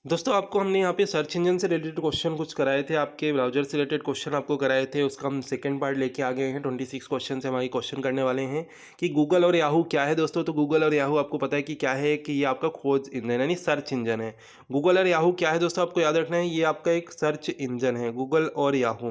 दोस्तों आपको हमने यहाँ पे सर्च इंजन से रिलेटेड क्वेश्चन कुछ कराए थे, आपके ब्राउज़र से रिलेटेड क्वेश्चन आपको कराए थे, उसका हम सेकंड पार्ट लेके आ गए हैं। 26 क्वेश्चन से हमारी क्वेश्चन करने वाले हैं कि गूगल और याहू क्या है दोस्तों। तो गूगल और याहू आपको पता है कि क्या है, कि ये आपका खोज इंजन यानी सर्च इंजन है। गूगल और याहू क्या है दोस्तों, आपको याद रखना है, ये आपका एक सर्च इंजन है, गूगल और याहू।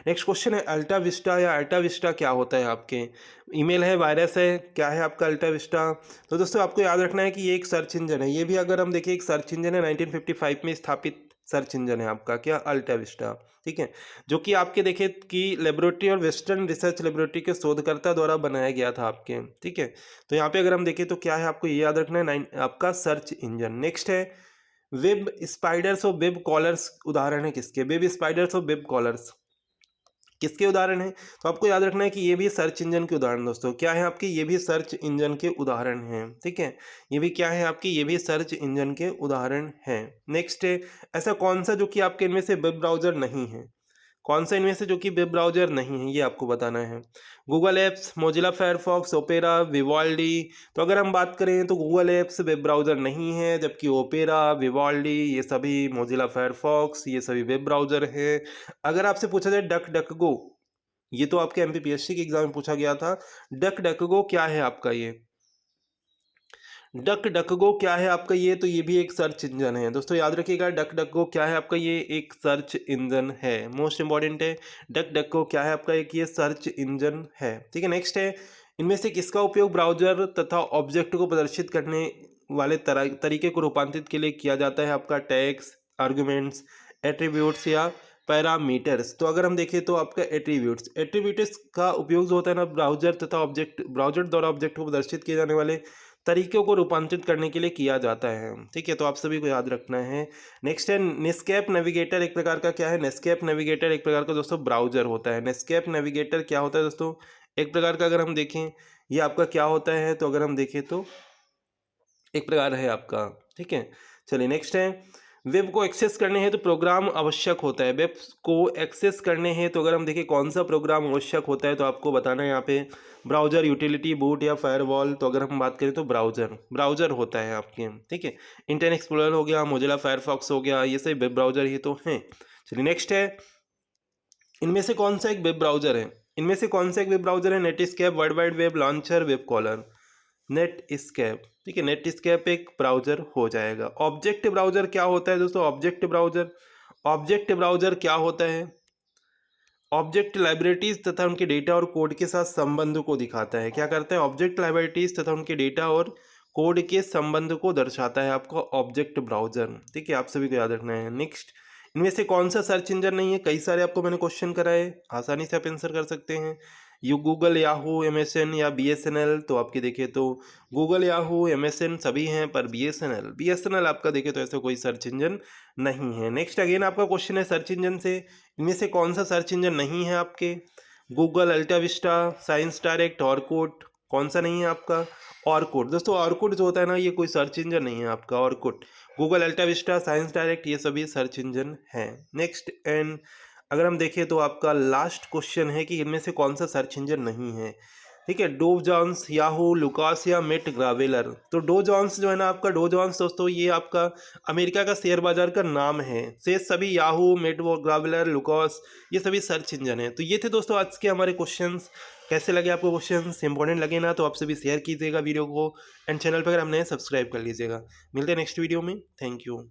नेक्स्ट क्वेश्चन है अल्टा विस्टा या अल्टा विस्टा क्या होता है आपके। ईमेल है, वायरस है, क्या है आपका अल्टा विस्टा। तो दोस्तों आपको याद रखना है कि ये एक सर्च इंजन है। ये भी अगर हम देखें एक सर्च इंजन है, 1955 में स्थापित सर्च इंजन है आपका क्या, अल्टा विस्टा। ठीक है, जो कि आपके देखें कि लेबोरेटरी और वेस्टर्न रिसर्च लेबोरेटरी के शोधकर्ता द्वारा बनाया गया था आपके। ठीक है, तो यहाँ पे अगर हम देखें तो क्या है, आपको ये याद रखना है, आपका सर्च इंजन। नेक्स्ट है वेब स्पाइडर्स और वेब कॉलर्स। उदाहरण है किसके, वेब स्पाइडर्स और वेब कॉलर्स किसके उदाहरण हैं। तो आपको याद रखना है कि ये भी सर्च इंजन के उदाहरण दोस्तों क्या है आपके, ये भी सर्च इंजन के उदाहरण हैं। ठीक है, ये भी क्या है आपकी, ये भी सर्च इंजन के उदाहरण हैं। नेक्स्ट है ऐसा कौन सा जो कि आपके इनमें से वेब ब्राउज़र नहीं है। कौन सा इनमें से जो कि वेब ब्राउज़र नहीं है, ये आपको बताना है। Google apps, Mozilla Firefox, opera, Vivaldi. तो अगर हम बात करें तो गूगल ऐप्स वेब ब्राउज़र नहीं है, जबकि ओपेरा, विवाल्डी ये सभी, मोजिला फायरफॉक्स ये सभी वेब ब्राउज़र हैं। अगर आपसे पूछा जाए डक डक गो, ये तो आपके एमपीपीएससी के एग्जाम में पूछा गया था। डक डक गो क्या है आपका, ये डक डक गो क्या है आपका, ये तो ये भी एक सर्च इंजन है दोस्तों, याद रखिएगा। डक डक गो क्या है आपका, ये एक सर्च इंजन है, मोस्ट इंपॉर्टेंट है। डक डक गो क्या है आपका, एक ये सर्च इंजन है। ठीक है, नेक्स्ट है इनमें से किसका उपयोग ब्राउजर तथा ऑब्जेक्ट को प्रदर्शित करने वाले तरीके को रूपांतरित के लिए किया जाता है आपका, टैग्स, आर्गुमेंट्स, एट्रीब्यूट्स या पैरामीटर्स। तो अगर हम देखें तो आपका एट्रीब्यूट्स का उपयोग जो होता है ना, ब्राउजर तथा ऑब्जेक्ट, ब्राउजर द्वारा ऑब्जेक्ट को प्रदर्शित किए जाने वाले तरीकों को रूपांतरित करने के लिए किया जाता है। ठीक है, तो आप सभी को याद रखना है। नेक्स्ट है नेस्केप नेविगेटर, एक प्रकार का क्या है, नेस्केप नेविगेटर एक प्रकार का दोस्तों ब्राउजर होता है। नेस्केप नेविगेटर क्या होता है दोस्तों, एक प्रकार का अगर हम देखें ये आपका क्या होता है, तो अगर हम देखें तो एक प्रकार है आपका। ठीक है, चलिए नेक्स्ट है वेब को एक्सेस करने हैं तो प्रोग्राम आवश्यक होता है। वेब को एक्सेस करने हैं तो अगर हम देखें कौन सा प्रोग्राम आवश्यक होता है, तो आपको बताना है यहाँ पे ब्राउजर, यूटिलिटी, बूट या फायरवॉल। तो अगर हम बात करें तो ब्राउजर ब्राउजर होता है आपके। ठीक है, इंटरनेट एक्सप्लोरर हो गया, मोजिला फायरफॉक्स हो गया, ये सभी वेब ब्राउजर ही तो हैं। चलिए नेक्स्ट है इनमें से कौन सा एक वेब ब्राउजर है, इनमें से कौन सा एक वेब ब्राउजर है, Netscape, world wide web, launcher, web caller. Netscape, ठीक है, नेटस्केप एक ब्राउजर हो जाएगा। ऑब्जेक्ट ब्राउजर क्या होता है दोस्तों, ऑब्जेक्ट ब्राउजर क्या होता है, ऑब्जेक्ट लाइब्रेरीज तथा उनके डेटा और कोड के साथ संबंध को दिखाता है। क्या करता है, ऑब्जेक्ट लाइब्रेरीज तथा उनके डेटा और कोड के संबंध को दर्शाता है आपका ऑब्जेक्ट ब्राउजर। ठीक है, आप सभी को याद रखना है। नेक्स्ट इनमें से कौन सा सर्च इंजन नहीं है, कई सारे आपको मैंने क्वेश्चन कराए, आसानी से आप आंसर कर सकते हैं। यू गूगल, याहू, एमएसएन या बीएसएनएल। तो आपके देखें तो गूगल, याहू, एमएसएन सभी हैं, पर बीएसएनएल आपका देखें तो ऐसा कोई सर्च इंजन नहीं है। नेक्स्ट अगेन आपका क्वेश्चन है सर्च इंजन से, इनमें से कौन सा सर्च इंजन नहीं है आपके, Google, AltaVista, science direct, Orkut. कौन सा नहीं है आपका, ऑरकुट। दोस्तों ऑरकुट जो होता है ना, ये कोई सर्च इंजन नहीं है आपका, Orkut. Google, AltaVista, science direct ये सभी सर्च इंजन हैं। नेक्स्ट एंड अगर हम देखें तो आपका लास्ट क्वेश्चन है कि इनमें से कौन सा सर्च इंजन नहीं है। ठीक है, डो जॉन्स, याहू, लुकास या मेट ग्रावेलर। तो डो जॉन्स जो है ना आपका, डो जॉन्स दोस्तों ये आपका अमेरिका का शेयर बाजार का नाम है। शेष सभी याहू, मेट ग्रावेलर, लुकास ये सभी सर्च इंजन है। तो ये थे दोस्तों आज के हमारे क्वेश्चंस। कैसे लगे आपको क्वेश्चंस, इंपॉर्टेंट लगे ना तो आप सभी शेयर कीजिएगा वीडियो को, एंड चैनल पर अगर हम नए सब्सक्राइब कर लीजिएगा। मिलते हैं नेक्स्ट वीडियो में, थैंक यू।